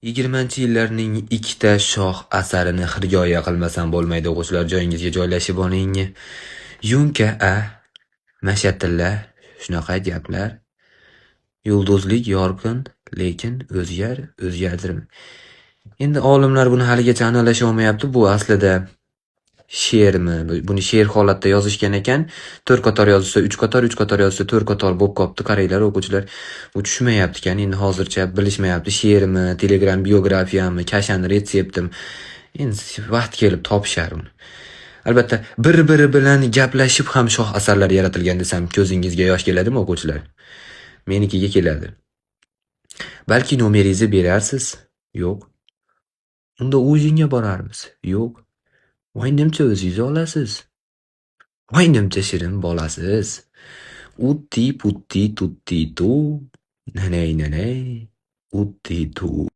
20-yillarning ikkita shoh asarini hirgoya qilmasam bo'lmaydi o'quvchilar, joyingizga joylashib oling. Yunka mashatilla, shunaqa gaplar. Yulduzlik yorqin, lekin o'zgardirma. Endi olimlar buni haligacha aniqlasha olmayapti. Bu aslida she'rmi? Buni she'r holatda yozishgan ekan. 4 qator yozilsa 3 qator, 3 qator yozilsa 4 qator bo'lib qolibdi. Qaranglar o'quvchilar, bu tushmayapti ekan. Endi hozircha bilishmayapti. She'rmi, Telegram biografiyami, kashan retseptim. Endi vaqt kelib topishar uni. Albatta, bir-biri bilan gaplashib ham shoh asarlar yaratilgan desam, ko'zingizga yosh keladimi o'quvchilar? Menikiga keladi. Balki nomeringizni berarsiz? Yo'q. Unda o'yinga borarmiz? Yo'q. Voy nimcha o'zingiz olasiz? Voy nimcha shirin bolasiz. Utti putti tutti tu. Nanay nanay. Utti tu.